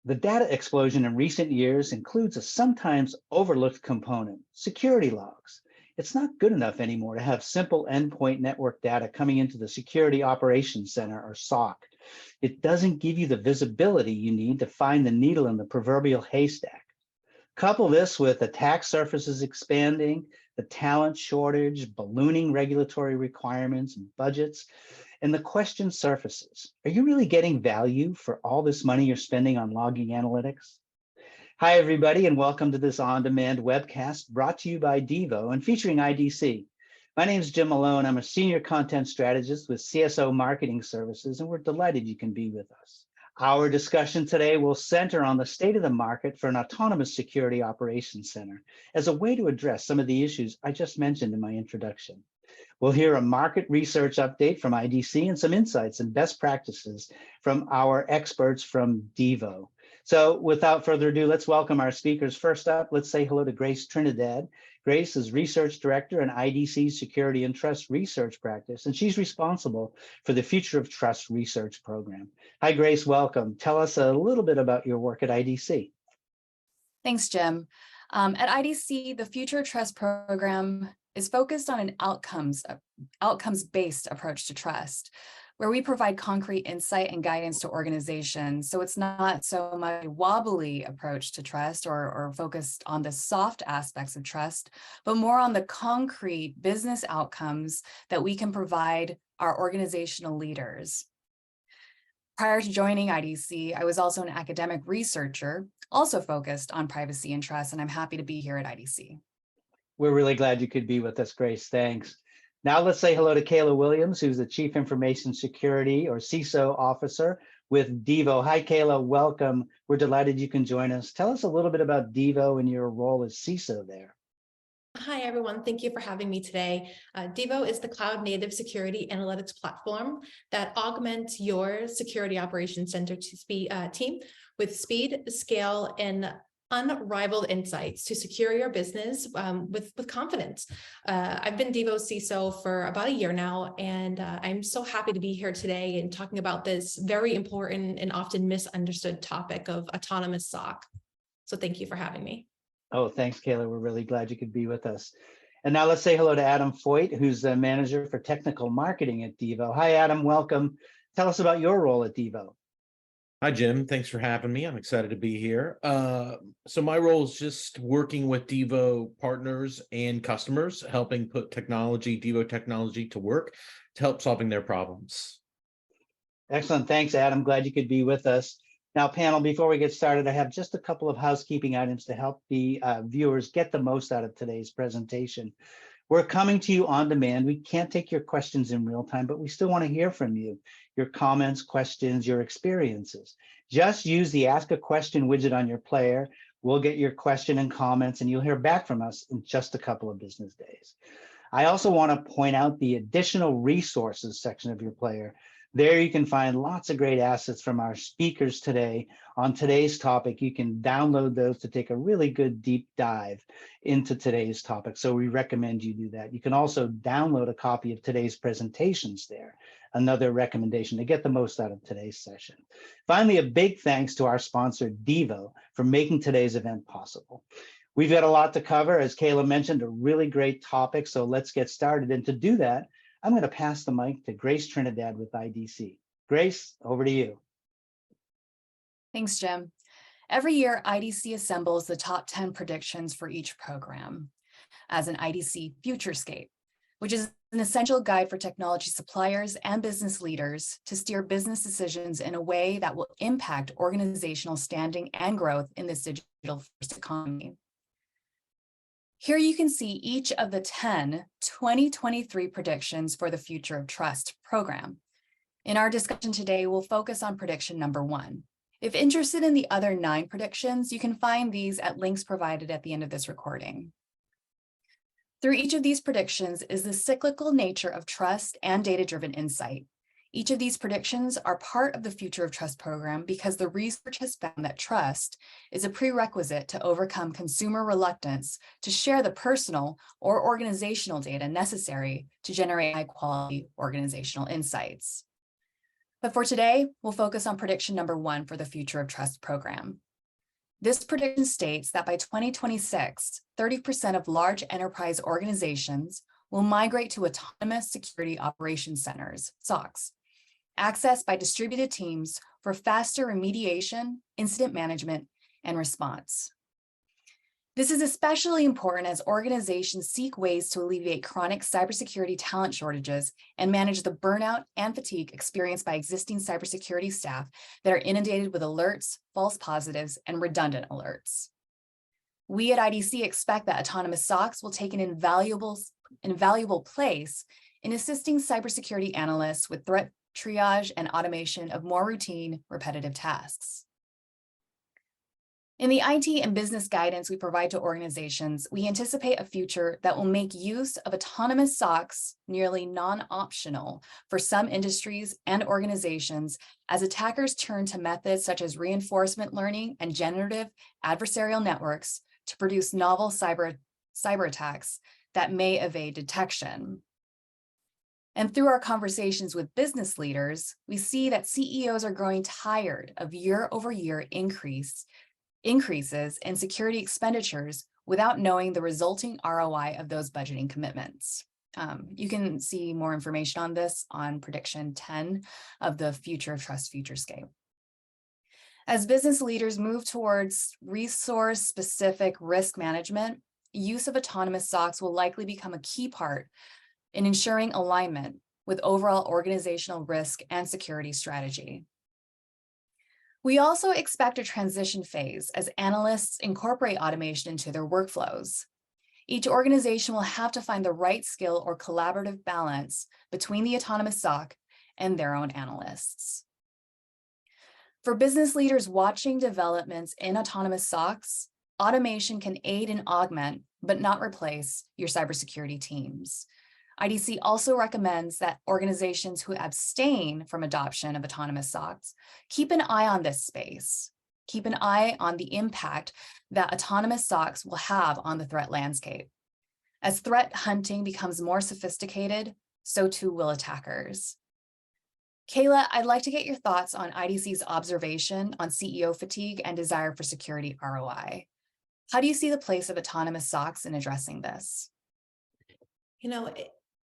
The data explosion in recent years includes a sometimes overlooked component, security logs. It's not good enough anymore to have simple endpoint network data coming into the Security Operations Center or SOC. It doesn't give you the visibility you need to find the needle in the proverbial haystack. Couple this with attack surfaces expanding, the talent shortage, ballooning regulatory requirements and budgets, and the question surfaces, are you really getting value for all this money you're spending on logging analytics? Hi, everybody, and welcome to this on-demand webcast brought to you by Devo and featuring IDC. My name is Jim Malone. I'm a senior content strategist with CSO Marketing Services, and we're delighted you can be with us. Our discussion today will center on the state of the market for an autonomous security operations center as a way to address some of the issues I just mentioned in my introduction. We'll hear a market research update from IDC and some insights and best practices from our experts from Devo. So without further ado, let's welcome our speakers. First up, let's say hello to Grace Trinidad. Grace is Research Director in IDC's Security and Trust Research Practice, and she's responsible for the Future of Trust Research Program. Hi, Grace, welcome. Tell us a little bit about your work at IDC. Thanks, Jim. At IDC, the Future of Trust Program is focused on an outcomes-based approach to trust, where we provide concrete insight and guidance to organizations. So it's not so much a wobbly approach to trust or focused on the soft aspects of trust, but more on the concrete business outcomes that we can provide our organizational leaders. Prior to joining IDC, I was also an academic researcher, also focused on privacy and trust, and I'm happy to be here at IDC. We're really glad you could be with us, Grace. Thanks. Now let's say hello to Kayla Williams, who's the Chief Information Security or CISO Officer with Devo. Hi, Kayla, welcome. We're delighted you can join us. Tell us a little bit about Devo and your role as CISO there. Hi, everyone. Thank you for having me today. Devo is the cloud-native security analytics platform that augments your security operations center team with speed, scale, and unrivaled insights to secure your business with confidence. I've been Devo's CISO for about a year now, and I'm so happy to be here today and talking about this very important and often misunderstood topic of autonomous SOC. So thank you for having me. Oh, thanks, Kayla. We're really glad you could be with us. And now let's say hello to Adam Foyt, who's the Manager for Technical Marketing at Devo. Hi, Adam, welcome. Tell us about your role at Devo. Hi, Jim. Thanks for having me. I'm excited to be here. So my role is just working with Devo partners and customers, helping put Devo technology to work to help solving their problems. Excellent. Thanks, Adam. Glad you could be with us. Now, panel, before we get started, I have just a couple of housekeeping items to help the viewers get the most out of today's presentation. We're coming to you on demand. We can't take your questions in real time, but we still want to hear from you, your comments, questions, your experiences. Just use the Ask a Question widget on your player. We'll get your question and comments, and you'll hear back from us in just a couple of business days. I also want to point out the additional resources section of your player. There you can find lots of great assets from our speakers today on today's topic. You can download those to take a really good deep dive into today's topic. So we recommend you do that. You can also download a copy of today's presentations there. Another recommendation to get the most out of today's session. Finally, a big thanks to our sponsor, Devo, for making today's event possible. We've got a lot to cover, as Kayla mentioned, a really great topic. So let's get started. And to do that, I'm going to pass the mic to Grace Trinidad with IDC. Grace, over to you. Thanks, Jim. Every year, IDC assembles the top 10 predictions for each program as an IDC Futurescape, which is an essential guide for technology suppliers and business leaders to steer business decisions in a way that will impact organizational standing and growth in this digital-first economy. Here you can see each of the 10 2023 predictions for the Future of Trust program. In our discussion today, we'll focus on prediction number 1. If interested in the other 9 predictions, you can find these at links provided at the end of this recording. Through each of these predictions is the cyclical nature of trust and data-driven insight. Each of these predictions are part of the Future of Trust program because the research has found that trust is a prerequisite to overcome consumer reluctance to share the personal or organizational data necessary to generate high-quality organizational insights. But for today, we'll focus on prediction number 1 for the Future of Trust program. This prediction states that by 2026, 30% of large enterprise organizations will migrate to autonomous security operations centers, SOCs, accessed by distributed teams for faster remediation, incident management, and response. This is especially important as organizations seek ways to alleviate chronic cybersecurity talent shortages and manage the burnout and fatigue experienced by existing cybersecurity staff that are inundated with alerts, false positives, and redundant alerts. We at IDC expect that autonomous SOCs will take an invaluable place in assisting cybersecurity analysts with threat triage and automation of more routine, repetitive tasks. In the IT and business guidance we provide to organizations, we anticipate a future that will make use of autonomous SOCs nearly non-optional for some industries and organizations as attackers turn to methods such as reinforcement learning and generative adversarial networks to produce novel cyber attacks that may evade detection. And through our conversations with business leaders, we see that CEOs are growing tired of year-over-year increases in security expenditures without knowing the resulting ROI of those budgeting commitments. You can see more information on this on prediction 10 of the Future of Trust Futurescape. As business leaders move towards resource-specific risk management, use of autonomous SOCs will likely become a key part in ensuring alignment with overall organizational risk and security strategy. We also expect a transition phase as analysts incorporate automation into their workflows. Each organization will have to find the right skill or collaborative balance between the autonomous SOC and their own analysts. For business leaders watching developments in autonomous SOCs, automation can aid and augment, but not replace, your cybersecurity teams. IDC also recommends that organizations who abstain from adoption of autonomous SOCs keep an eye on this space. Keep an eye on the impact that autonomous SOCs will have on the threat landscape. As threat hunting becomes more sophisticated, so too will attackers. Kayla, I'd like to get your thoughts on IDC's observation on CEO fatigue and desire for security ROI. How do you see the place of autonomous SOCs in addressing this?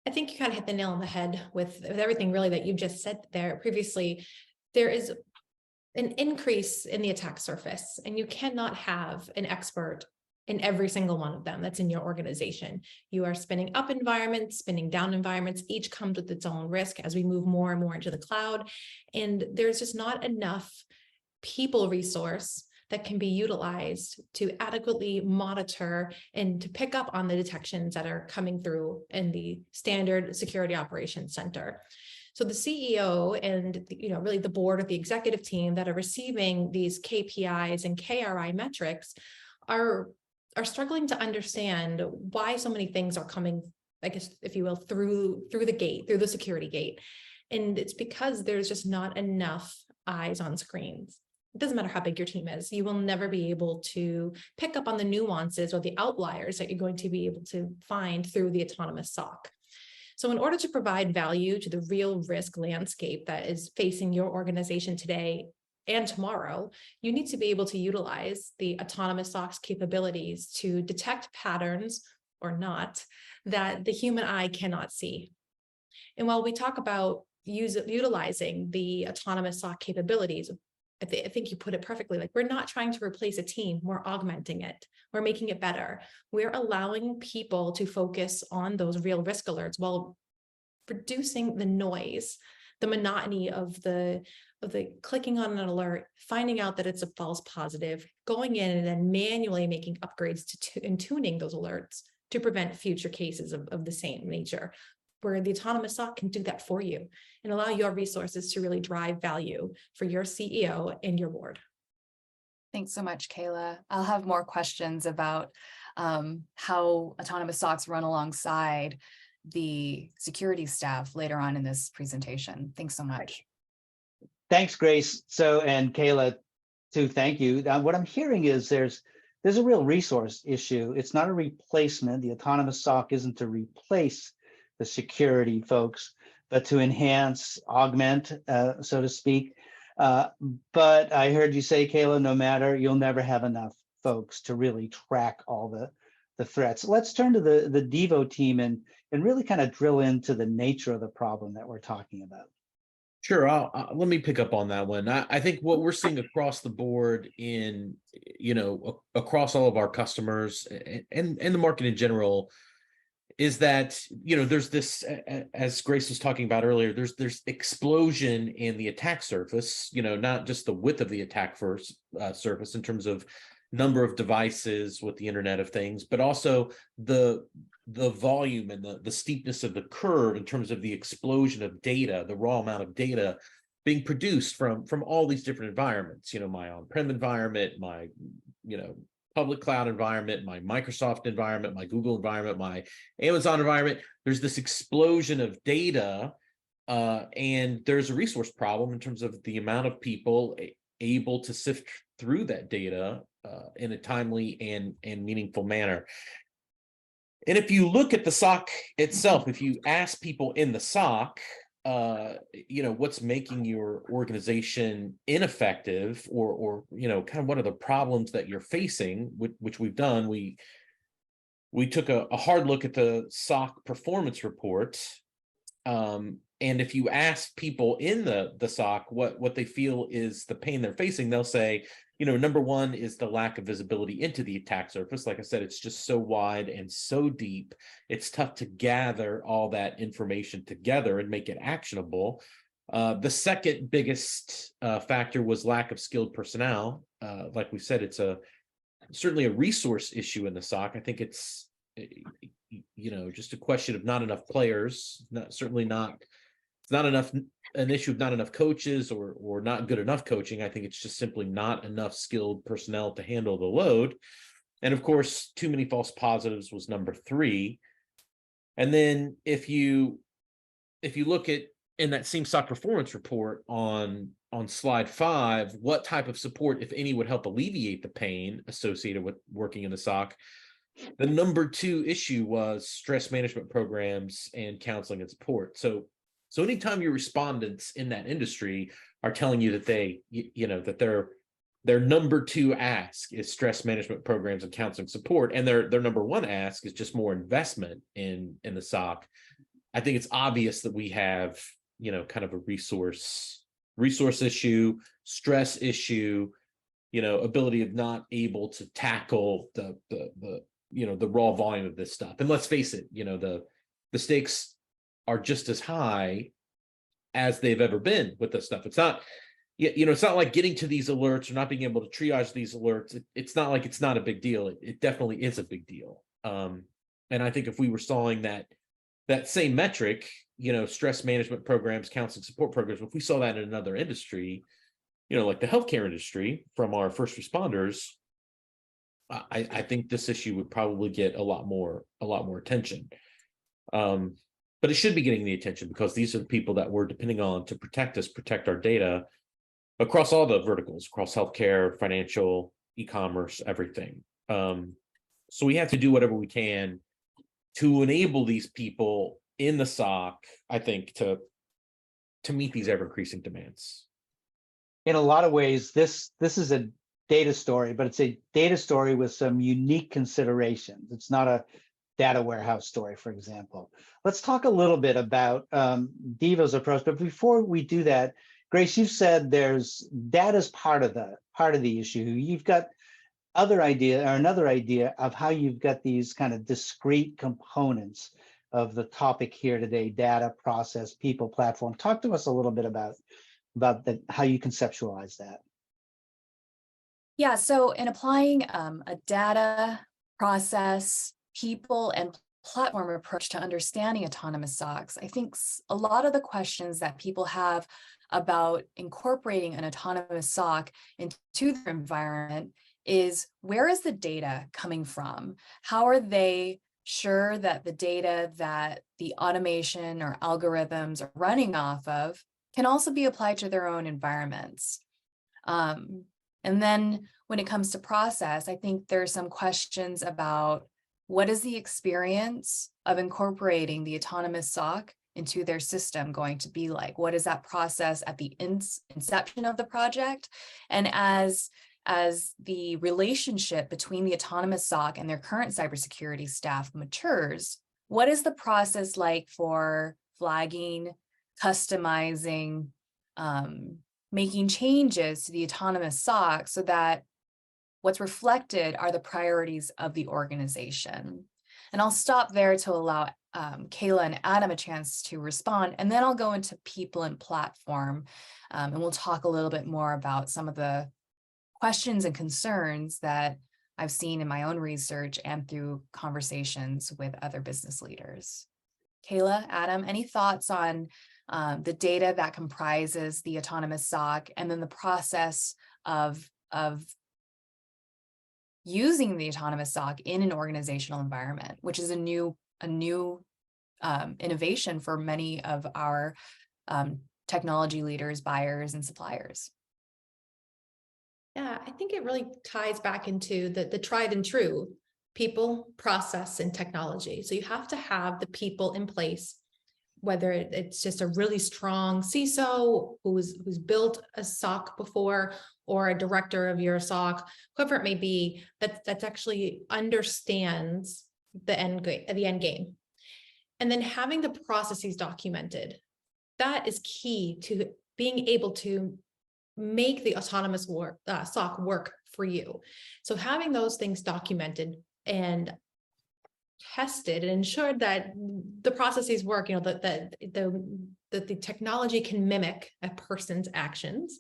I think you kind of hit the nail on the head with everything really that you just said there previously. There is an increase in the attack surface, and you cannot have an expert in every single one of them that's in your organization. You are spinning up environments, spinning down environments. Each comes with its own risk as we move more and more into the cloud. And there's just not enough people resource that can be utilized to adequately monitor and to pick up on the detections that are coming through in the standard security operations center. So the CEO and really the board or the executive team that are receiving these KPIs and KRI metrics are struggling to understand why so many things are coming, I guess, if you will, through the gate, through the security gate. And it's because there's just not enough eyes on screens. It doesn't matter how big your team is. You will never be able to pick up on the nuances or the outliers that you're going to be able to find through the autonomous SOC. So in order to provide value to the real risk landscape that is facing your organization today and tomorrow, you need to be able to utilize the autonomous SOC's capabilities to detect patterns or not that the human eye cannot see. And while we talk about utilizing the autonomous SOC capabilities, I think you put it perfectly. Like, we're not trying to replace a team, we're augmenting it. We're making it better. We're allowing people to focus on those real risk alerts while reducing the noise, the monotony of the clicking on an alert, finding out that it's a false positive, going in and then manually making upgrades and tuning those alerts to prevent future cases of the same nature, where the autonomous SOC can do that for you and allow your resources to really drive value for your CEO and your board. Thanks so much, Kayla. I'll have more questions about how autonomous SOCs run alongside the security staff later on in this presentation. Thanks so much. Thanks, Grace. And Kayla, too, thank you. What I'm hearing is there's a real resource issue. It's not a replacement. The autonomous SOC isn't to replace the security folks, but to enhance, augment, so to speak. But I heard you say, Kayla, no matter, you'll never have enough folks to really track all the threats. Let's turn to the Devo team and really kind of drill into the nature of the problem that we're talking about. Sure. Let me pick up on that one. I think what we're seeing across the board in, across all of our customers and the market in general is that, there's this, as Grace was talking about earlier, there's explosion in the attack surface, not just the width of the attack surface in terms of number of devices with the Internet of Things, but also the volume and the steepness of the curve in terms of the explosion of data, the raw amount of data being produced from all these different environments, my on-prem environment, my, public cloud environment, my Microsoft environment, my Google environment, my Amazon environment. There's this explosion of data, and there's a resource problem in terms of the amount of people able to sift through that data in a timely and meaningful manner. And if you look at the SOC itself, if you ask people in the SOC, what's making your organization ineffective or kind of what are the problems that you're facing, which we've done, we took a hard look at the SOC performance report. And if you ask people in the SOC what they feel is the pain they're facing, they'll say, number one is the lack of visibility into the attack surface. Like I said, it's just so wide and so deep. It's tough to gather all that information together and make it actionable. The second biggest factor was lack of skilled personnel. Like we said, it's certainly a resource issue in the SOC. I think it's, just a question of not enough players, it's not enough, an issue of not enough coaches or not good enough coaching. I think it's just simply not enough skilled personnel to handle the load. And of course, too many false positives was number three. And then if you look at in that same SOC performance report on slide 5, what type of support, if any, would help alleviate the pain associated with working in the SOC? The number 2 issue was stress management programs and counseling and support. So anytime your respondents in that industry are telling you that that their number 2 ask is stress management programs and counseling support, and their number 1 ask is just more investment in the SOC, I think it's obvious that we have, kind of a resource issue, stress issue, ability of not able to tackle the raw volume of this stuff. And let's face it, the stakes are just as high as they've ever been with this stuff. It's not, it's not like getting to these alerts or not being able to triage these alerts. It's not like it's not a big deal. It definitely is a big deal. And I think if we were solving that same metric, stress management programs, counseling support programs, if we saw that in another industry, like the healthcare industry from our first responders, I think this issue would probably get a lot more attention. But it should be getting the attention because these are the people that we're depending on to protect us, protect our data across all the verticals, across healthcare, financial, e-commerce, everything. So we have to do whatever we can to enable these people in the SOC, I think, to meet these ever-increasing demands. In a lot of ways, this is a data story, but it's a data story with some unique considerations. It's not a data warehouse story, for example. Let's talk a little bit about Devo's approach. But before we do that, Grace, you've said data's part of the issue. You've got another idea of how you've got these kind of discrete components of the topic here today: data, process, people, platform. Talk to us a little bit about how you conceptualize that. Yeah, so in applying a data, process, people, and platform approach to understanding autonomous SOCs, I think a lot of the questions that people have about incorporating an autonomous SOC into their environment is, where is the data coming from? How are they sure that the data that the automation or algorithms are running off of can also be applied to their own environments? And then when it comes to process, I think there's some questions about what is the experience of incorporating the autonomous SOC into their system going to be like? What is that process at the inception of the project? And as the relationship between the autonomous SOC and their current cybersecurity staff matures, what is the process like for flagging, customizing, making changes to the autonomous SOC so that what's reflected are the priorities of the organization? And I'll stop there to allow Kayla and Adam a chance to respond, and then I'll go into people and platform, and we'll talk a little bit more about some of the questions and concerns that I've seen in my own research and through conversations with other business leaders. Kayla, Adam, any thoughts on the data that comprises the autonomous SOC, and then the process of using the autonomous SOC in an organizational environment, which is a new innovation for many of our technology leaders, buyers, and suppliers? Yeah, I think it really ties back into the tried and true: people, process, and technology. So you have to have the people in place, whether it's just a really strong CISO who's built a SOC before, or a director of your SOC, whoever it may be, that's actually understands the end game. And then having the processes documented, that is key to being able to make the autonomous SOC work for you. So having those things documented and tested and ensured that the processes work, that the technology can mimic a person's actions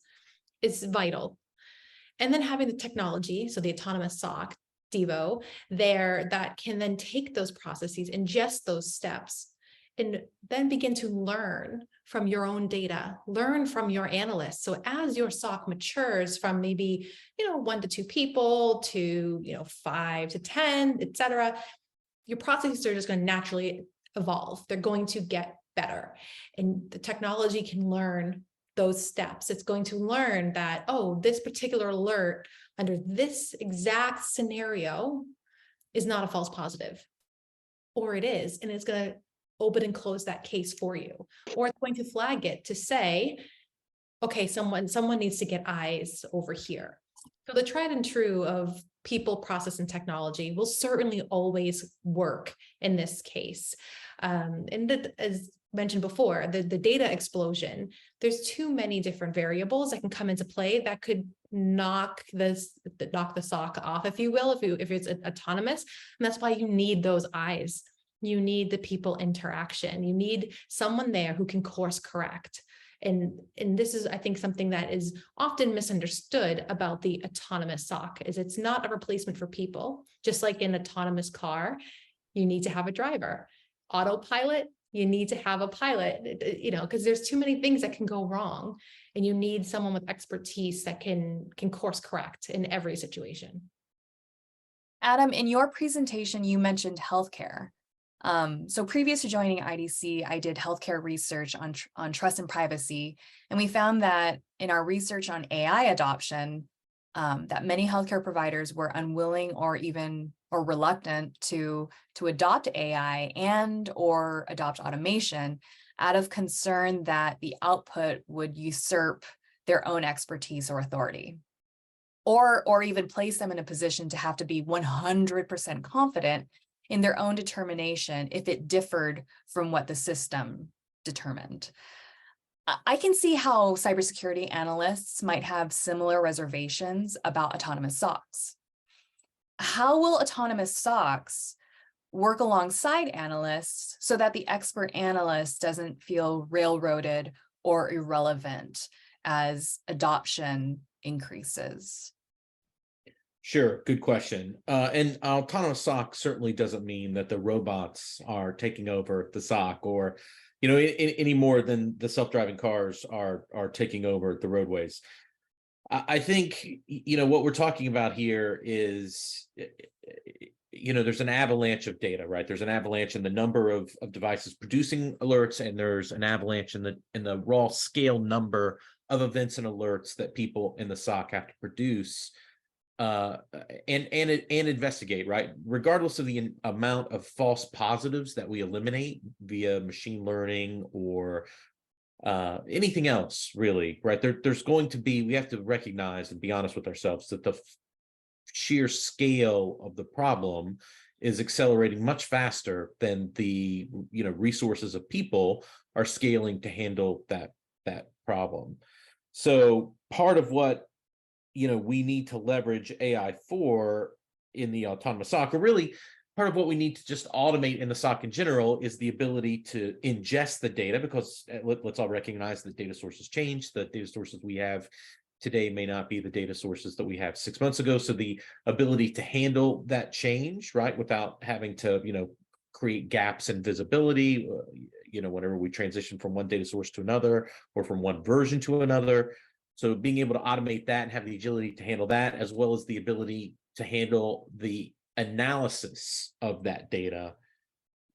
is vital. And then having the technology, so the autonomous SOC, Devo, there that can then take those processes, ingest those steps, and then begin to learn from your own data, learn from your analysts. So as your SOC matures from maybe, 1 to 2 people to, 5 to 10, et cetera, your processes are just going to naturally evolve. They're going to get better. And the technology can learn those steps. It's going to learn that, oh, this particular alert under this exact scenario is not a false positive, or it is, and it's going to open and close that case for you, or it's going to flag it to say, okay, someone needs to get eyes over here. So the tried and true of people, process, and technology will certainly always work in this case. And as mentioned before, the data explosion, there's too many different variables that can come into play that could knock the SOC off, if you will, if it's autonomous. And that's why you need those eyes. You need the people interaction. You need someone there who can course correct. And this is, I think, something that is often misunderstood about the autonomous SOC, is it's not a replacement for people. Just like in an autonomous car, you need to have a driver. Autopilot, you need to have a pilot, because there's too many things that can go wrong, and you need someone with expertise that can course correct in every situation. Adam, in your presentation, you mentioned healthcare. So previous to joining IDC, I did healthcare research on trust and privacy, and we found that in our research on AI adoption, that many healthcare providers were unwilling or reluctant to adopt AI and or adopt automation out of concern that the output would usurp their own expertise or authority, or even place them in a position to have to be 100% confident in their own determination if it differed from what the system determined. I can see how cybersecurity analysts might have similar reservations about autonomous SOCs. How will autonomous SOCs work alongside analysts so that the expert analyst doesn't feel railroaded or irrelevant as adoption increases? Sure, good question. And autonomous SOC certainly doesn't mean that the robots are taking over the SOC, or any more than the self-driving cars are taking over the roadways. I think what we're talking about here is there's an avalanche of data, right? There's an avalanche in the number of devices producing alerts, and there's an avalanche in the raw scale number of events and alerts that people in the SOC have to produce. and investigate, right? Regardless of the amount of false positives that we eliminate via machine learning or anything else, really, right? There's going to be, we have to recognize and be honest with ourselves that the sheer scale of the problem is accelerating much faster than the resources of people are scaling to handle that problem. So part of what we need to leverage AI for in the autonomous SOC, or really part of what we need to just automate in the SOC in general, is the ability to ingest the data, because let's all recognize that data sources change. The data sources we have today may not be the data sources that we have 6 months ago. So the ability to handle that change, right, without having to, create gaps in visibility, whenever we transition from one data source to another or from one version to another. So being able to automate that and have the agility to handle that, as well as the ability to handle the analysis of that data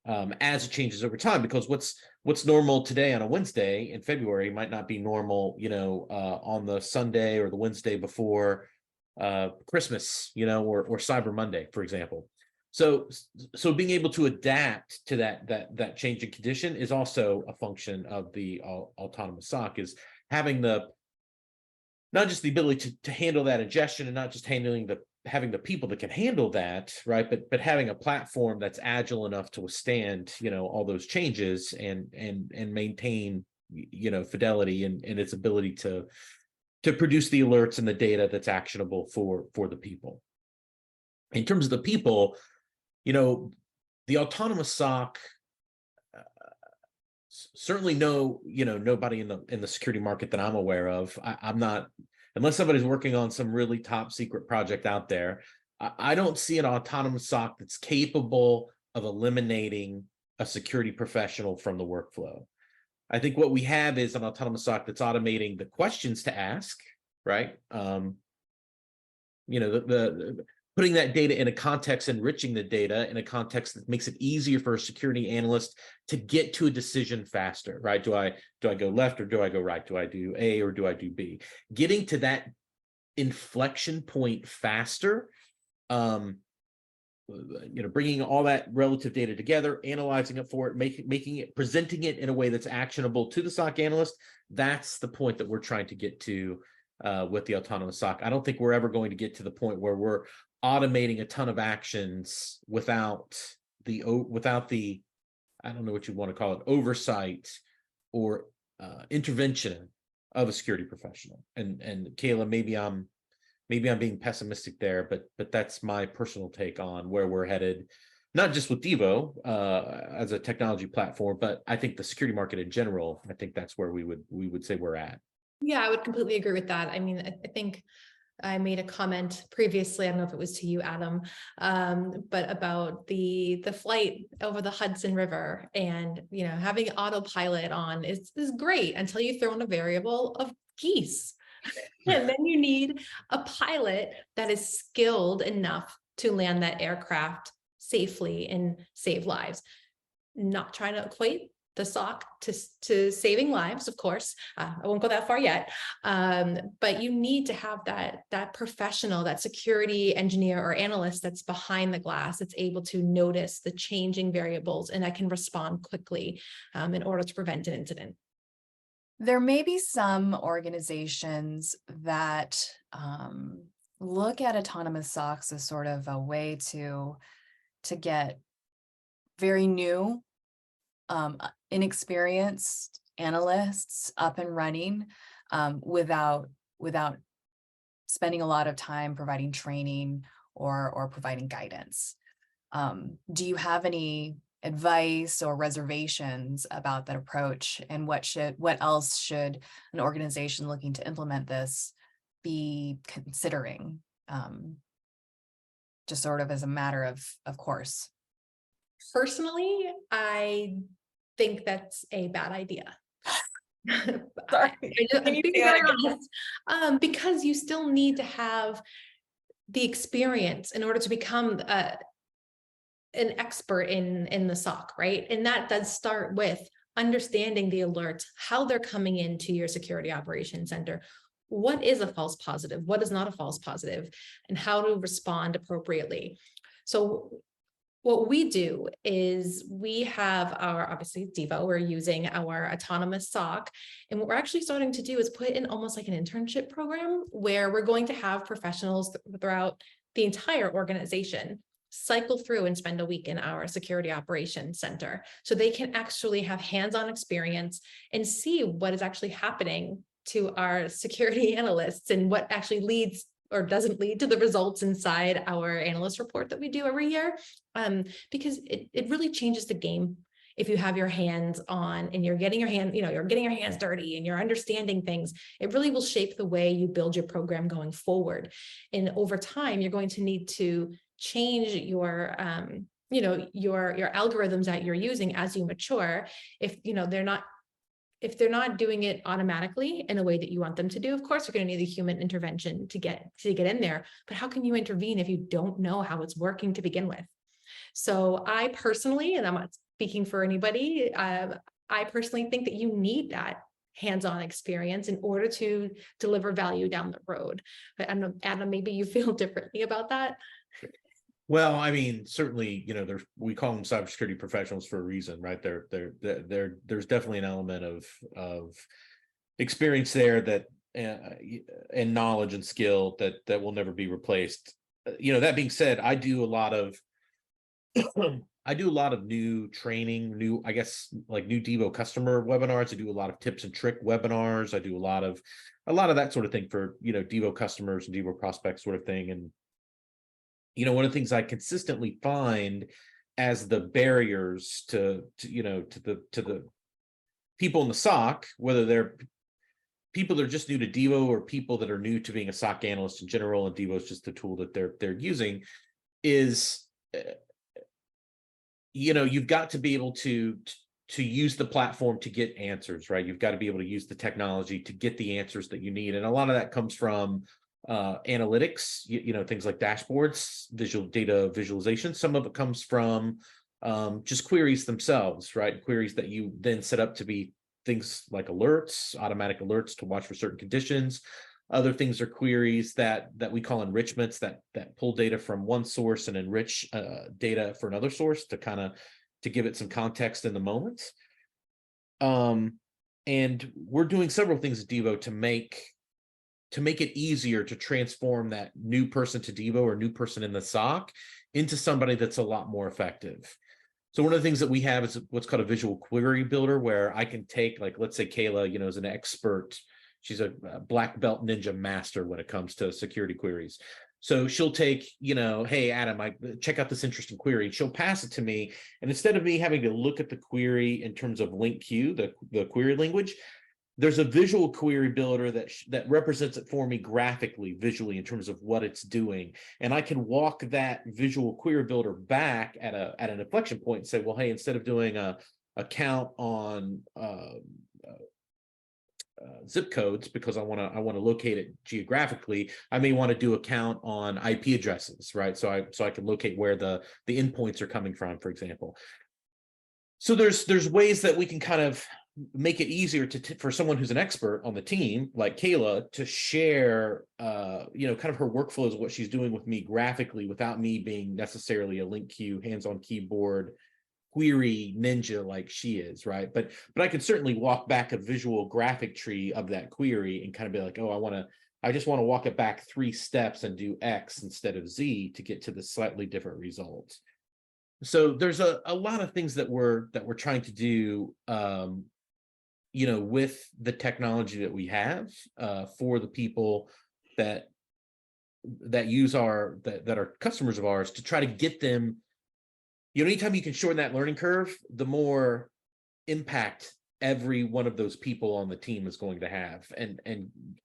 as it changes over time, because what's normal today on a Wednesday in February might not be normal, on the Sunday or the Wednesday before Christmas, or Cyber Monday, for example. So being able to adapt to that changing condition is also a function of the autonomous SOC, is having not just the ability to handle that ingestion, and not just having the people that can handle that, right? But having a platform that's agile enough to withstand, all those changes and maintain, fidelity and its ability to produce the alerts and the data that's actionable for the people. In terms of the people, the autonomous SOC, certainly nobody in the security market that I'm aware of. I'm not, unless somebody's working on some really top secret project out there, I don't see an autonomous SOC that's capable of eliminating a security professional from the workflow. I think what we have is an autonomous SOC that's automating the questions to ask, right? Putting that data in a context, enriching the data in a context that makes it easier for a security analyst to get to a decision faster, right? Do I go left or do I go right? Do I do A or do I do B? Getting to that inflection point faster, bringing all that relative data together, analyzing it for it, presenting it in a way that's actionable to the SOC analyst. That's the point that we're trying to get to with the autonomous SOC. I don't think we're ever going to get to the point where we're automating a ton of actions without the I don't know what you want to call it, oversight or intervention of a security professional. And Kayla, maybe I'm being pessimistic there, but that's my personal take on where we're headed, not just with Devo as a technology platform, but I think the security market in general. I think that's where we would say we're at. Yeah, I would completely agree with that. I mean, I think I made a comment previously, I don't know if it was to you, Adam, but about the flight over the Hudson River, and having autopilot on is great until you throw in a variable of geese. And then you need a pilot that is skilled enough to land that aircraft safely and save lives. Not trying to equate the SOC to saving lives, of course. I won't go that far yet. But you need to have that professional, that security engineer or analyst that's behind the glass, that's able to notice the changing variables and that can respond quickly in order to prevent an incident. There may be some organizations that look at autonomous SOCs as sort of a way to get very new, inexperienced analysts up and running without spending a lot of time providing training or providing guidance. Do you have any advice or reservations about that approach, and what else should an organization looking to implement this be considering, just sort of as a matter of course? Personally, I think that's a bad idea. Because you still need to have the experience in order to become an expert in the SOC, right? And that does start with understanding the alerts, how they're coming into your security operations center, what is a false positive, what is not a false positive, and how to respond appropriately. So what we do is we have our, obviously Devo, we're using our autonomous SOC. And what we're actually starting to do is put in almost like an internship program where we're going to have professionals throughout the entire organization cycle through and spend a week in our security operations center. So they can actually have hands-on experience and see what is actually happening to our security analysts and what actually leads or doesn't lead to the results inside our analyst report that we do every year. Because it really changes the game if you have your hands on and you're getting your hands dirty and you're understanding things. It really will shape the way you build your program going forward. And over time, you're going to need to change your your algorithms that you're using as you mature. If they're not doing it automatically in the way that you want them to do, of course, you're going to need the human intervention to get in there. But how can you intervene if you don't know how it's working to begin with? So I personally, and I'm not speaking for anybody, I personally think that you need that hands-on experience in order to deliver value down the road. But I don't know, Adam, maybe you feel differently about that. Well, I mean, certainly, we call them cybersecurity professionals for a reason, right? There's definitely an element of experience there that and knowledge and skill that will never be replaced. That being said, I do a lot of new training, new Devo customer webinars. I do a lot of tips and trick webinars. I do a lot of that sort of thing for Devo customers and Devo prospects sort of thing. And one of the things I consistently find as the barriers to the people in the SOC, whether they're people that are just new to Devo or people that are new to being a SOC analyst in general, and Devo is just the tool that they're using, is you've got to be able to use the platform to get answers, right? You've got to be able to use the technology to get the answers that you need, and a lot of that comes from analytics, things like dashboards, visual data visualization. Some of it comes from just queries themselves, right? Queries that you then set up to be things like alerts, automatic alerts to watch for certain conditions. Other things are queries that we call enrichments that pull data from one source and enrich data for another source to give it some context in the moment. And we're doing several things at Devo to make it easier to transform that new person to Devo or new person in the SOC into somebody that's a lot more effective. So one of the things that we have is what's called a visual query builder, where I can take, like, let's say Kayla, is an expert. She's a black belt ninja master when it comes to security queries. So she'll take, hey, Adam, check out this interesting query. She'll pass it to me. And instead of me having to look at the query in terms of LINQ, the query language, there's a visual query builder that represents it for me graphically, visually, in terms of what it's doing. And I can walk that visual query builder back at an inflection point and say, well, hey, instead of doing a count on zip codes, because I want to locate it geographically, I may want to do a count on IP addresses, right? So I can locate where the endpoints are coming from, for example. So there's ways that we can kind of make it easier for someone who's an expert on the team, like Kayla, to share, kind of her workflows, what she's doing with me graphically, without me being necessarily a link queue, hands-on keyboard query ninja like she is, right? But I can certainly walk back a visual graphic tree of that query and kind of be like, oh, I just want to walk it back 3 steps and do X instead of Z to get to the slightly different results. So there's a lot of things that we're trying to do, with the technology that we have for the people that use that are customers of ours, to try to get them, anytime you can shorten that learning curve, the more impact every one of those people on the team is going to have. And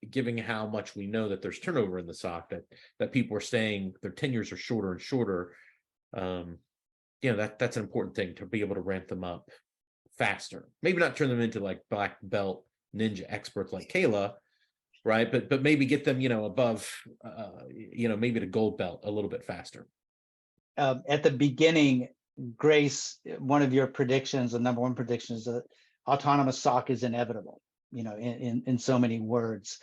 given how much we know that there's turnover in the SOC, that people are staying, their tenures are shorter and shorter, that's an important thing, to be able to ramp them up faster. Maybe not turn them into like black belt ninja experts like Kayla, right? But maybe get them, above, maybe to gold belt a little bit faster. At the beginning, Grace, one of your predictions, the number one prediction, is that autonomous SOC is inevitable, in so many words.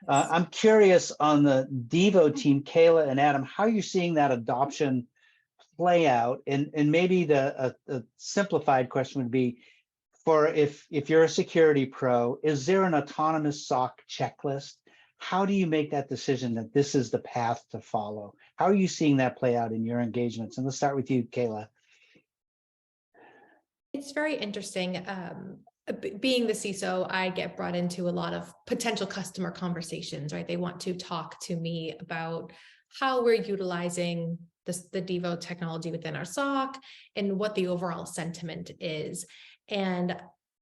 I'm curious on the Devo team, Kayla and Adam, how you're seeing that adoption play out, and maybe a simplified question would be, for if you're a security pro, is there an autonomous SOC checklist? How do you make that decision that this is the path to follow? How are you seeing that play out in your engagements? And let's start with you, Kayla. It's very interesting. Being the CISO, I get brought into a lot of potential customer conversations, right? They want to talk to me about how we're utilizing the Devo technology within our SOC and what the overall sentiment is. And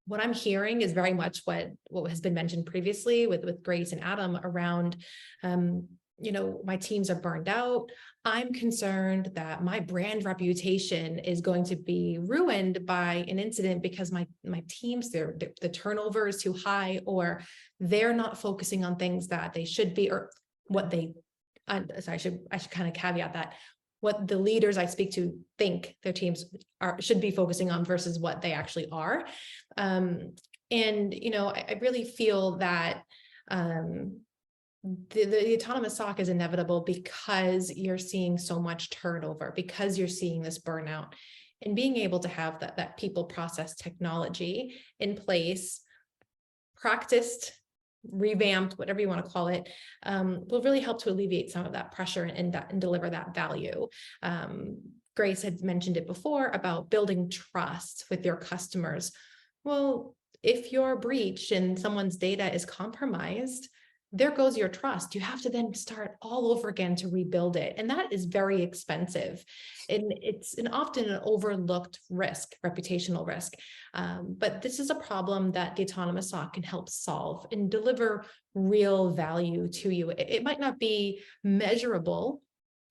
what I'm hearing is very much what has been mentioned previously with Grace and Adam around, my teams are burned out. I'm concerned that my brand reputation is going to be ruined by an incident because my teams, the turnover is too high, or they're not focusing on things that they should be, or what they, so I should kind of caveat that, what the leaders I speak to think their teams should be focusing on versus what they actually are. I really feel that the autonomous SOC is inevitable because you're seeing so much turnover, because you're seeing this burnout, and being able to have that people process technology in place, practiced, revamped, whatever you want to call it, will really help to alleviate some of that pressure and deliver that value. Grace had mentioned it before about building trust with your customers. Well, if you're breached and someone's data is compromised, there goes your trust. You have to then start all over again to rebuild it. And that is very expensive. And it's often an overlooked risk, reputational risk. But this is a problem that the autonomous SOC can help solve and deliver real value to you. It might not be measurable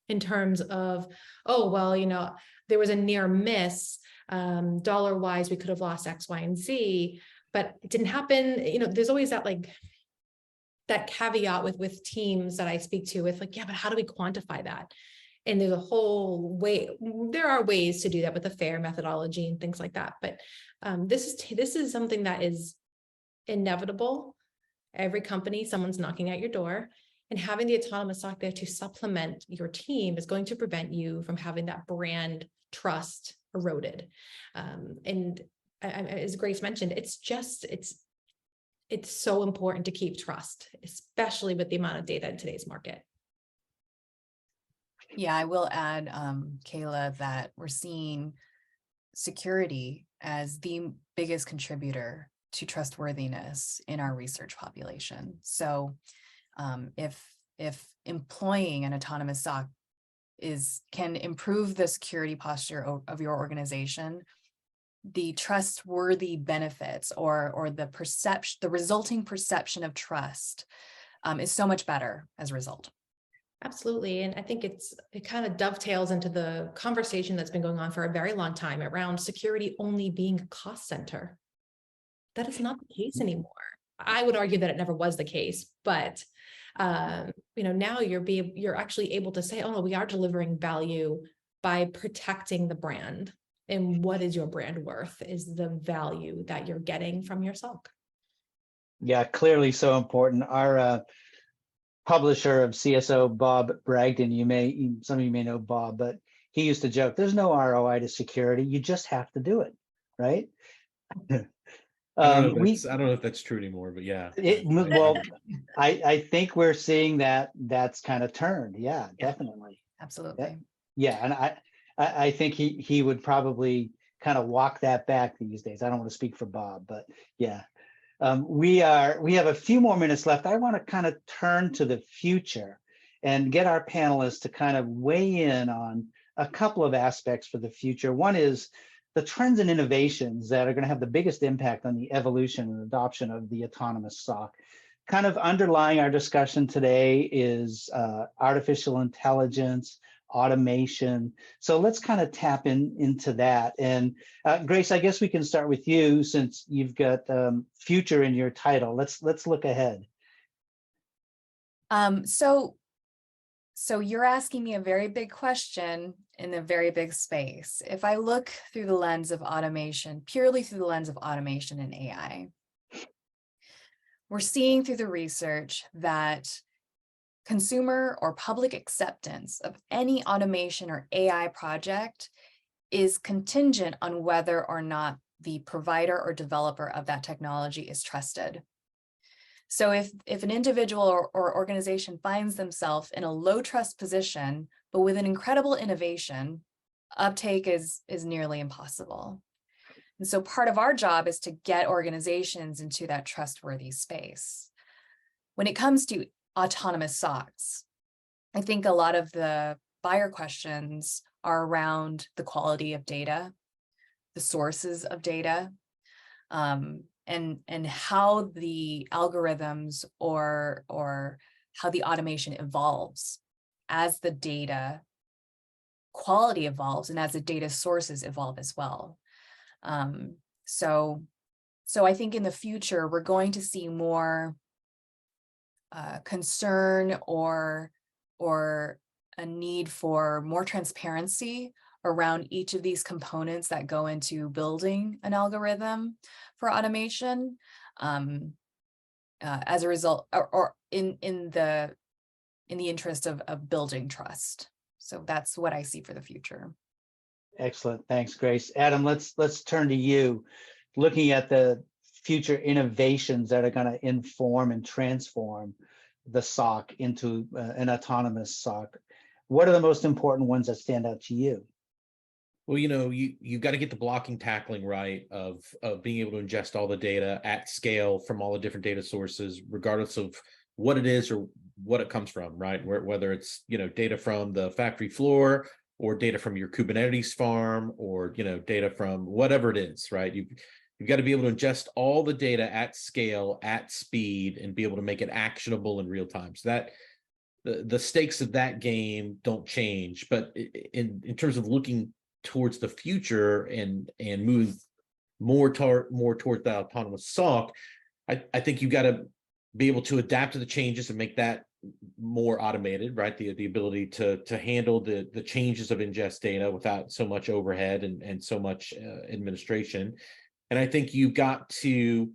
in terms of, oh, well, there was a near miss, dollar-wise, we could have lost X, Y, and Z, but it didn't happen. There's always that caveat with teams that I speak to with yeah, but how do we quantify that? And there's a whole way, there are ways to do that with a FAIR methodology and things like that. But this is something that is inevitable. Every company, someone's knocking at your door, and having the autonomous SOC there to supplement your team is going to prevent you from having that brand trust eroded. As Grace mentioned, it's so important to keep trust, especially with the amount of data in today's market. Yeah, I will add, Kayla, that we're seeing security as the biggest contributor to trustworthiness in our research population. So if employing an autonomous SOC can improve the security posture of your organization, the trustworthy benefits or the resulting perception of trust is so much better as a result. Absolutely. And I think it kind of dovetails into the conversation that's been going on for a very long time around security only being a cost center. That is not the case anymore. I would argue that it never was the case, but now you're actually able to say, oh no, we are delivering value by protecting the brand. And what is your brand worth is the value that you're getting from your SOC. Yeah, clearly so important. Our publisher of CSO, Bob Bragdon, some of you may know Bob, but he used to joke, there's no ROI to security. You just have to do it, right? I don't know if that's true anymore, but yeah. I think we're seeing that's kind of turned. Yeah, definitely. Absolutely. Yeah, and I think he would probably kind of walk that back these days. I don't want to speak for Bob, but yeah. We have a few more minutes left. I want to kind of turn to the future and get our panelists to kind of weigh in on a couple of aspects for the future. One is the trends and innovations that are going to have the biggest impact on the evolution and adoption of the autonomous SOC. Kind of underlying our discussion today is artificial intelligence, automation. So let's kind of tap into that. And Grace, I guess we can start with you since you've got future in your title. Let's look ahead. So you're asking me a very big question in a very big space. If I look through the lens of automation, purely through the lens of automation and AI, we're seeing through the research that consumer or public acceptance of any automation or AI project is contingent on whether or not the provider or developer of that technology is trusted. So if an individual or organization finds themselves in a low trust position, but with an incredible innovation, uptake is nearly impossible. And so part of our job is to get organizations into that trustworthy space. When it comes to autonomous SOCs, I think a lot of the buyer questions are around the quality of data, the sources of data, and how the algorithms or how the automation evolves as the data quality evolves and as the data sources evolve as well. So I think in the future, we're going to see more concern or a need for more transparency around each of these components that go into building an algorithm for automation, as a result, or in the interest of building trust. So that's what I see for the future. Excellent. Thanks, Grace. Adam, let's turn to you. Looking at the future innovations that are going to inform and transform the SOC into an autonomous SOC, what are the most important ones that stand out to you? Well, you've got to get the blocking tackling right of being able to ingest all the data at scale from all the different data sources, regardless of what it is or what it comes from, right? Whether it's, data from the factory floor or data from your Kubernetes farm or, data from whatever it is, right? You've got to be able to ingest all the data at scale, at speed, and be able to make it actionable in real time. So that the stakes of that game don't change. But in terms of looking towards the future and move more towards that autonomous SOC, I think you've got to be able to adapt to the changes and make that more automated, right? The ability to handle the changes of ingest data without so much overhead and so much administration. And I think you've got to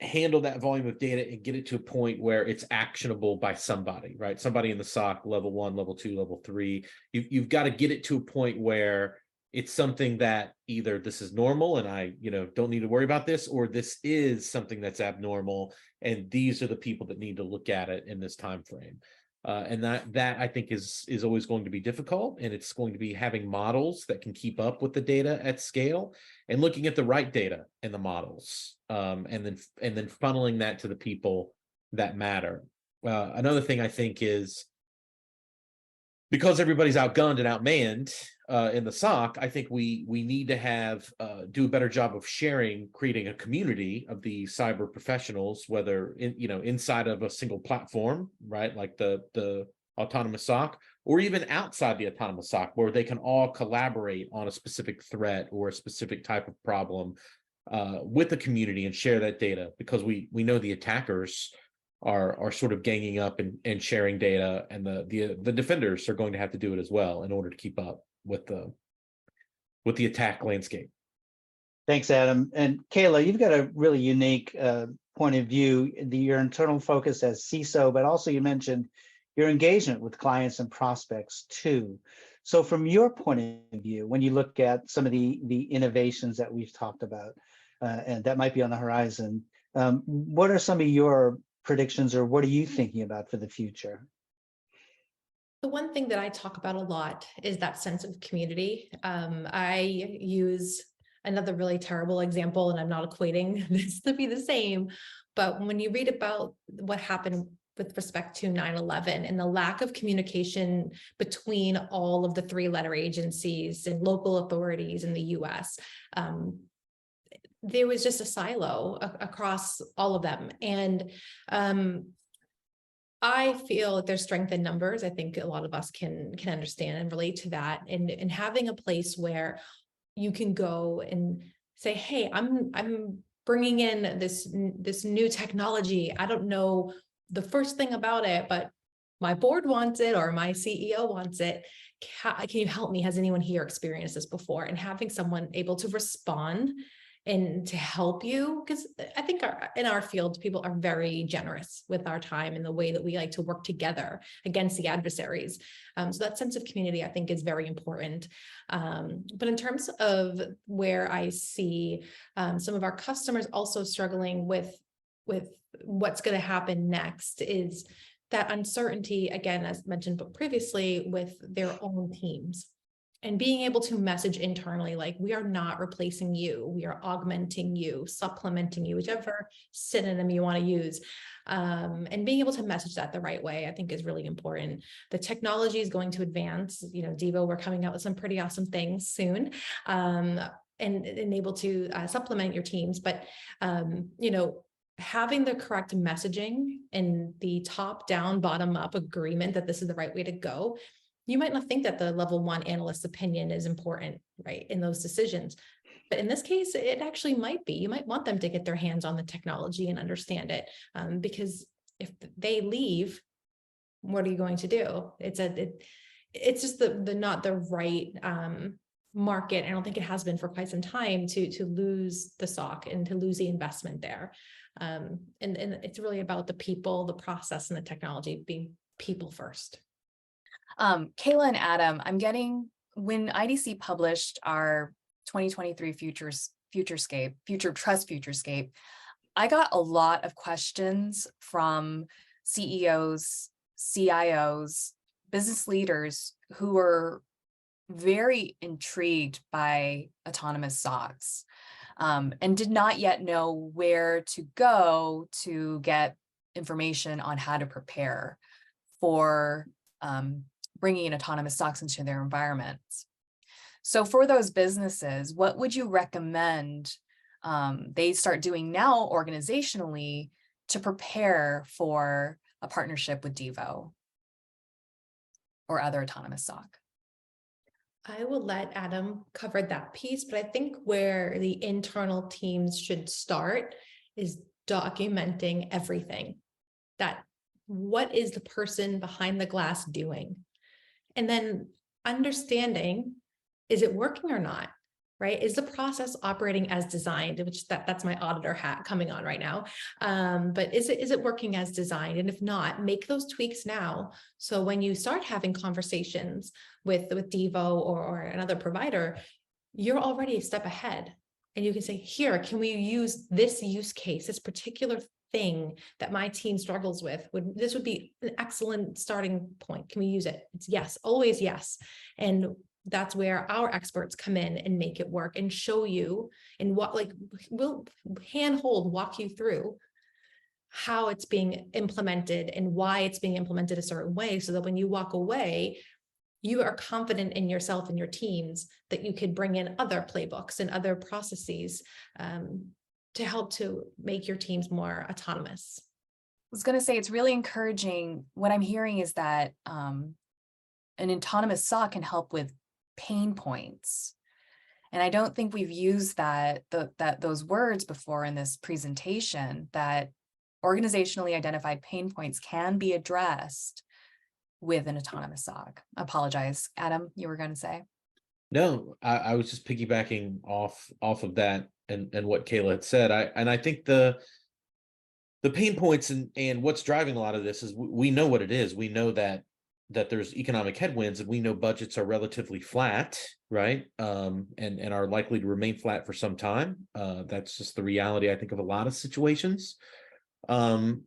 handle that volume of data and get it to a point where it's actionable by somebody, right? Somebody in the SOC, level 1, level 2, level 3. You've got to get it to a point where it's something that either this is normal and I, don't need to worry about this, or this is something that's abnormal and these are the people that need to look at it in this time frame. And that I think is always going to be difficult, and it's going to be having models that can keep up with the data at scale and looking at the right data in the models, and then funneling that to the people that matter. Another thing I think is, because everybody's outgunned and outmanned in the SOC, I think we need to do a better job of creating a community of the cyber professionals, whether inside of a single platform, right, like the autonomous SOC, or even outside the autonomous SOC, where they can all collaborate on a specific threat or a specific type of problem with the community and share that data, because we know the attackers are sort of ganging up and sharing data, and the defenders are going to have to do it as well in order to keep up with the attack landscape. Thanks, Adam. And Kayla, you've got a really unique point of view, your internal focus as CISO, but also you mentioned your engagement with clients and prospects too. So from your point of view, when you look at some of the innovations that we've talked about and that might be on the horizon, what are some of your predictions, or what are you thinking about for the future? The one thing that I talk about a lot is that sense of community. I use another really terrible example, and I'm not equating this to be the same, but when you read about what happened with respect to 9/11 and the lack of communication between all of the 3-letter agencies and local authorities in the US, there was just a silo across all of them. And I feel that there's strength in numbers. I think a lot of us can understand and relate to that. And having a place where you can go and say, hey, I'm bringing in this new technology. I don't know the first thing about it, but my board wants it or my CEO wants it. Can you help me? Has anyone here experienced this before? And having someone able to respond and to help you, because I think in our field, people are very generous with our time and the way that we like to work together against the adversaries. So that sense of community, I think, is very important. But in terms of where I see some of our customers also struggling with what's going to happen next is that uncertainty, again, as mentioned previously, with their own teams. And being able to message internally, like, we are not replacing you, we are augmenting you, supplementing you, whichever synonym you want to use. And being able to message that the right way, I think, is really important. The technology is going to advance. Devo, we're coming out with some pretty awesome things soon, and able to supplement your teams. But, having the correct messaging and the top down, bottom up agreement that this is the right way to go. You might not think that the level 1 analyst's opinion is important, right, in those decisions. But in this case, it actually might be. You might want them to get their hands on the technology and understand it, because if they leave, what are you going to do? It's just the not the right market. I don't think it has been for quite some time to lose the SOC and to lose the investment there. And it's really about the people, the process, and the technology being people first. Kayla and Adam, when IDC published our 2023 Future Trust Futurescape, I got a lot of questions from CEOs, CIOs, business leaders who were very intrigued by autonomous SOCs, and did not yet know where to go to get information on how to prepare for bringing in autonomous SOCs into their environments. So for those businesses, what would you recommend they start doing now organizationally to prepare for a partnership with Devo or other autonomous SOC? I will let Adam cover that piece, but I think where the internal teams should start is documenting everything. That what is the person behind the glass doing? And then understanding, is it working or not, right? Is the process operating as designed, which that's my auditor hat coming on right now. But is it working as designed? And if not, make those tweaks now. So when you start having conversations with Devo or another provider, you're already a step ahead. And you can say, here, can we use this use case, this particular thing that my team struggles with? This would be an excellent starting point. Can we use it? It's yes, always yes. And that's where our experts come in and make it work and show you, and we'll walk you through how it's being implemented and why it's being implemented a certain way, so that when you walk away, you are confident in yourself and your teams that you could bring in other playbooks and other processes to help to make your teams more autonomous. I was going to say, it's really encouraging. What I'm hearing is that an autonomous SOC can help with pain points. And I don't think we've used those words before in this presentation, that organizationally identified pain points can be addressed with an autonomous SOC. I apologize. Adam, you were going to say? No, I was just piggybacking off of that and what Kayla had said. I think the pain points and what's driving a lot of this is we know what it is. We know that there's economic headwinds, and we know budgets are relatively flat, right? And are likely to remain flat for some time. That's just the reality, I think, of a lot of situations.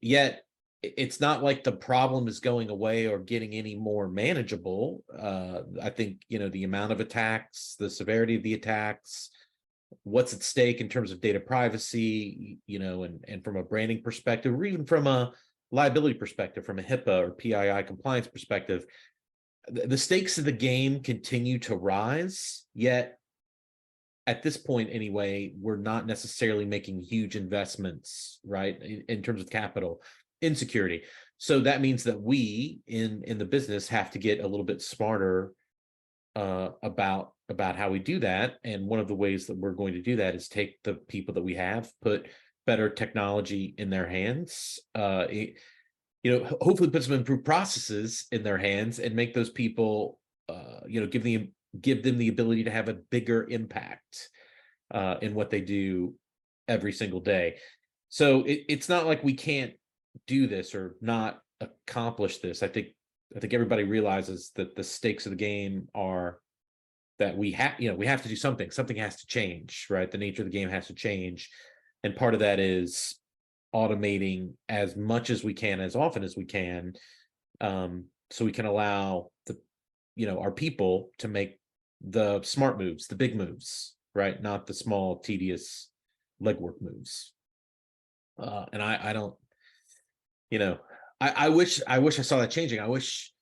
Yet it's not like the problem is going away or getting any more manageable. I think, the amount of attacks, the severity of the attacks, what's at stake in terms of data privacy, and from a branding perspective, or even from a liability perspective, from a HIPAA or PII compliance perspective, the stakes of the game continue to rise. Yet at this point anyway, we're not necessarily making huge investments, right, in terms of capital in security. So that means that we in the business have to get a little bit smarter about how we do that. And one of the ways that we're going to do that is take the people that we have, put better technology in their hands, hopefully put some improved processes in their hands, and make those people, give them the ability to have a bigger impact. in what they do every single day. So it's not like we can't do this or not accomplish this. I think everybody realizes that the stakes of the game are that we have to do something. Something has to change, right? The nature of the game has to change. And part of that is automating as much as we can, as often as we can, so we can allow our people to make the smart moves, the big moves, right? Not the small, tedious legwork moves. And I don't, I wish I saw that changing. I wish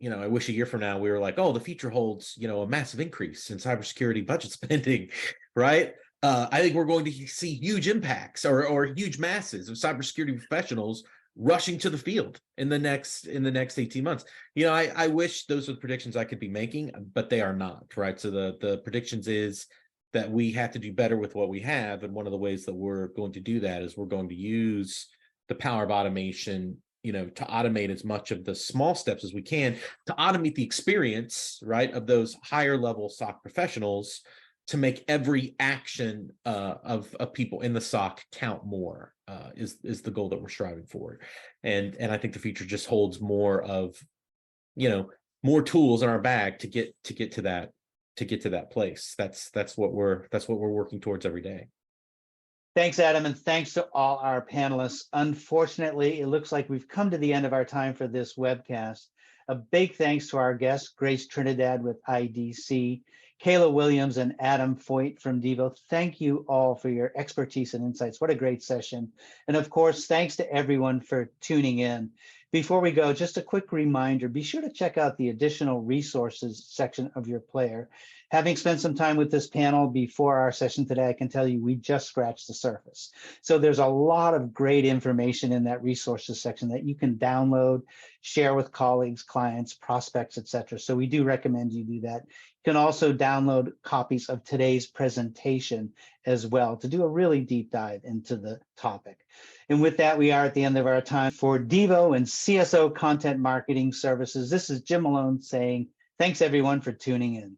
a year from now we were like, oh, the future holds, a massive increase in cybersecurity budget spending, right? I think we're going to see huge impacts or huge masses of cybersecurity professionals rushing to the field in the next 18 months. I wish those were the predictions I could be making, but they are not, right? So the predictions is that we have to do better with what we have. And one of the ways that we're going to do that is we're going to use the power of automation, to automate as much of the small steps as we can, to automate the experience, right, of those higher level SOC professionals, to make every action of people in the SOC count more, is the goal that we're striving for. And I think the future just holds more of, more tools in our bag to get to that place. That's what we're working towards every day. Thanks, Adam, and thanks to all our panelists. Unfortunately, it looks like we've come to the end of our time for this webcast. A big thanks to our guests, Grace Trinidad with IDC, Kayla Williams and Adam Foyt from Devo. Thank you all for your expertise and insights. What a great session. And of course, thanks to everyone for tuning in. Before we go, just a quick reminder, be sure to check out the additional resources section of your player. Having spent some time with this panel before our session today, I can tell you we just scratched the surface. So there's a lot of great information in that resources section that you can download, share with colleagues, clients, prospects, etc. So we do recommend you do that. You can also download copies of today's presentation as well to do a really deep dive into the topic. And with that, we are at the end of our time for Devo and CSO Content Marketing Services. This is Jim Malone saying, thanks everyone for tuning in.